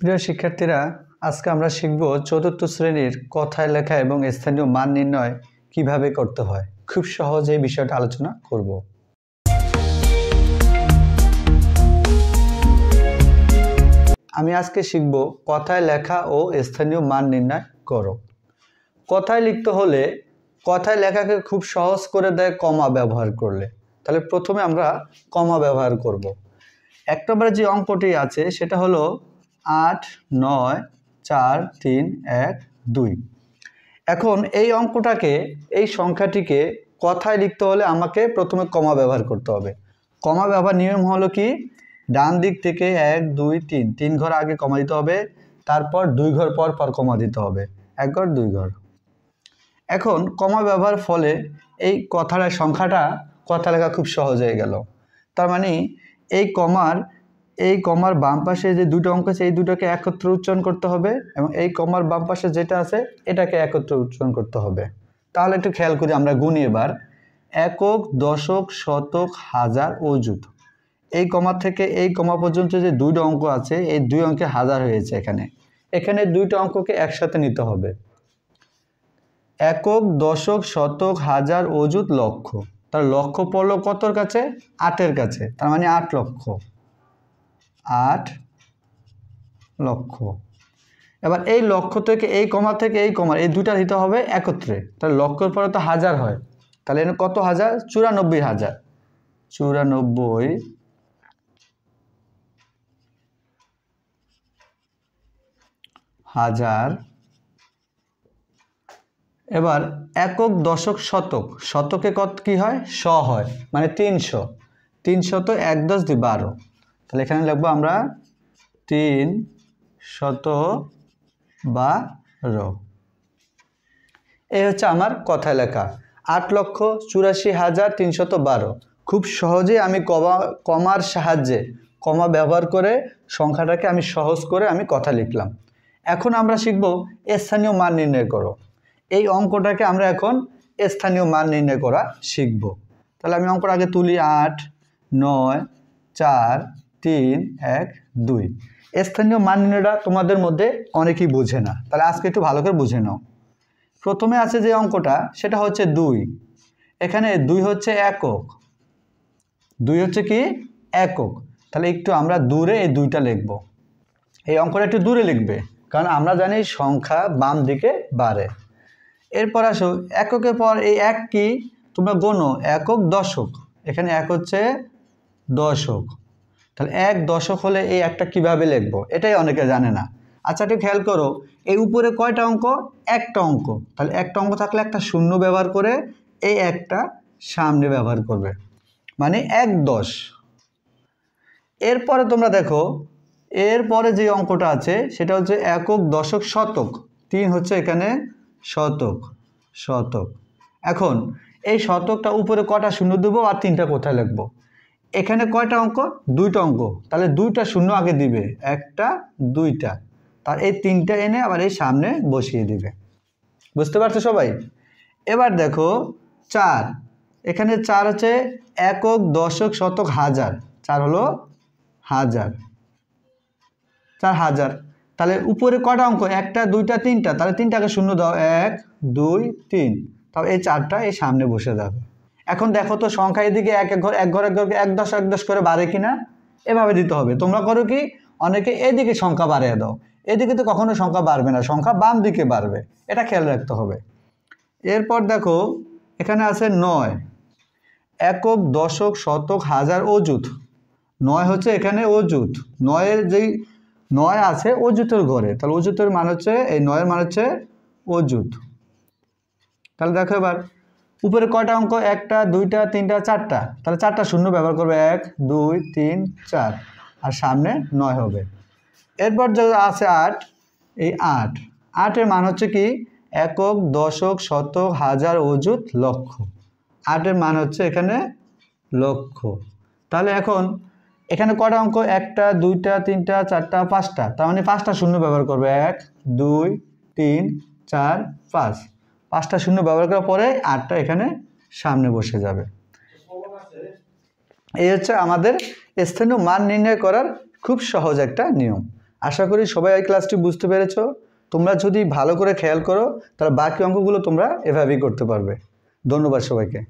প্রিয় শিক্ষার্থীরা, আজকে আমরা শিখব চতুর্থ শ্রেণীর কথায় লেখা এবং স্থানীয় মান নির্ণয় কিভাবে করতে হয়। খুব সহজে এই বিষয়টা আলোচনা করব। আমি আজকে শিখব কথায় লেখা ও স্থানীয় মান নির্ণয় করো। কথায় লিখতে হলে কথায় লেখাকে খুব সহজ করে দেয় কমা ব্যবহার করলে। তাহলে প্রথমে আমরা কমা ব্যবহার করব। এক নম্বরে যে অঙ্কটি আছে সেটা হলো 8, 9, 4, 3, 1, 2। এখন এই অঙ্কটাকে, এই সংখ্যাটিকে কথায় লিখতে হলে আমাকে প্রথমে কমা ব্যবহার করতে হবে। কমা ব্যবহার নিয়ম হলো কি, ডান দিক থেকে 1, 2, 3 3 ঘর আগে কমা দিতে হবে, তারপর 2 ঘর পর পর কমা দিতে হবে, 1 ঘর 2 ঘর। এখন কমা ব্যবহার ফলে এই সংখ্যাটা কথা লেখা খুব সহজ হয়ে গেল। তার মানে এই কমার বাম পাশে যে দুটো অঙ্ক আছে এই দুটোকে একত্রে উচ্চারণ করতে হবে এবং এই কমার বাম পাশে যেটা আছে এটাকে একত্রে উচ্চারণ করতে হবে। তাহলে একটু খেয়াল করি, আমরা গুনি এবার। একক, দশক, শতক, হাজার, অযুত। এই কমা থেকে এই কমা পর্যন্ত যে দুইটা অঙ্ক আছে এই দুই অঙ্কে হাজার হয়েছে। এখানে দুইটা অঙ্ককে একসাথে নিতে হবে। একক, দশক, শতক, হাজার, অযুত, লক্ষ। তার লক্ষ পড়লো কতর কাছে? 8-এর কাছে। তার মানে 8 লক্ষ। 8 লক্ষ। এবার এই লক্ষ থেকে এই কমা এই দুটা দিতে হবে একত্রে। তাহলে লক্ষের পরে তো হাজার হয়, তাহলে এখানে কত হাজার? 94,000। 94,000। এবার একক, দশক, শতক। শতকে কত কি হয়? শ হয়, মানে 300। 300 তো 1 10 দিয়ে 12। তাহলে এখানে লিখবো আমরা 312। এই হচ্ছে আমার কথায় লেখা 8,84,312। খুব সহজেই আমি কমার সাহায্যে, কমা ব্যবহার করে সংখ্যাটাকে আমি সহজ করে আমি কথা লিখলাম। এখন আমরা শিখব স্থানীয় মান নির্ণয় করো। এই অঙ্কটাকে আমরা এখন স্থানীয় মান নির্ণয় করা শিখব। তাহলে আমি অঙ্কটা আগে তুলি। 8, 9, 4, 3, 1, 2। স্থানীয় মান নির্ণয়টা তোমাদের মধ্যে অনেকেই বোঝে না, তাহলে আজকে একটু ভালো করে বুঝে নাও। প্রথমে আছে যে অঙ্কটা সেটা হচ্ছে 2। এখানে 2 হচ্ছে একক। 2 হচ্ছে কি? একক। তাহলে একটু আমরা দূরে এই 2টা লিখব। এই অঙ্কটা একটু দূরে লিখবে, কারণ আমরা জানি সংখ্যা বাম দিকে বাড়ে। এরপর আসো এককের পর এই 1 কি? তোমরা গোনো, একক, দশক। এখানে 1 হচ্ছে দশক। তাহলে 1 দশক হলে এই একটা কিভাবে লিখবো এটাই অনেকে জানে না। আচ্ছা, একটু খেয়াল করো, এই উপরে কয়টা অঙ্ক? একটা অঙ্ক। তাহলে একটা অঙ্ক থাকলে একটা শূন্য ব্যবহার করে এই একটা সামনে ব্যবহার করবে, মানে 1 10। এরপরে তোমরা দেখো, এরপরে যে অঙ্কটা আছে সেটা হচ্ছে একক, দশক, শতক। 3 হচ্ছে এখানে শতক। এখন এই শতকটা উপরে কটা শূন্য দেবো আর 3টা কোথায় লিখবো? এখানে কয়টা অঙ্ক? 2টা অঙ্ক। তাহলে 2টা শূন্য আগে দিবে, 1টা 2টা, তার এই 3টা এনে আবার এই সামনে বসিয়ে দিবে। বুঝতে পারছো সবাই? এবার দেখো 4। এখানে 4 হচ্ছে একক, দশক, শতক, হাজার। 4 হলো হাজার। 4000। তাহলে উপরে কটা অঙ্ক? 1টা 2টা 3টা, তাহলে 3টাকে শূন্য দাও, 1 2 3। তাহলে এই 4টা এই সামনে বসে যাবে। এখন দেখো তো সংখ্যা এদিকে এক ঘর 1 10 1 10 করে বাড়ে কিনা? এভাবে দিতে হবে। তোমরা করো কি, অনেকে এদিকে সংখ্যা বাড়িয়ে দাও। এদিকে তো কখনো সংখ্যা বাড়বে না, সংখ্যা বাম দিকে বাড়বে, এটা খেয়াল রাখতে হবে। এরপর দেখো এখানে আছে 9। একক, দশক, শতক, হাজার, অযুত। 9 হচ্ছে এখানে অযুত। 9-এর যেই 9 আছে অযুতের ঘরে, তাহলে অযুতের মান হচ্ছে এই 9-এর মান হচ্ছে অযুত। তাহলে দেখো এবার উপরে কয়টা অঙ্ক? 1টা 2টা 3টা 4টা, তাহলে 4টা শূন্য ব্যবহার করবে, 1 2 3 4, আর সামনে 9 হবে। এরপর যে আছে 8, এই 8-এর মান হচ্ছে কি? একক, দশক, শতক, হাজার, অযুত, লক্ষ। 8-এর মান হচ্ছে এখানে লক্ষ। তাহলে এখন এখানে কয়টা অঙ্ক? 1টা 2টা 3টা 4টা 5টা, তার মানে 5টা শূন্য ব্যবহার করবে, 1 2 3 4 5। 5টা শূন্য ব্যবহার করার পরে 8টা এখানে সামনে বসে যাবে। এই হচ্ছে আমাদের স্থানীয় মান নির্ণয় করার খুব সহজ একটা নিয়ম। আশা করি সবাই এই ক্লাসটি বুঝতে পেরেছো। তোমরা যদি ভালো করে খেয়াল করো তাহলে বাকি অঙ্কগুলো তোমরা এভাবেই করতে পারবে। ধন্যবাদ সবাইকে।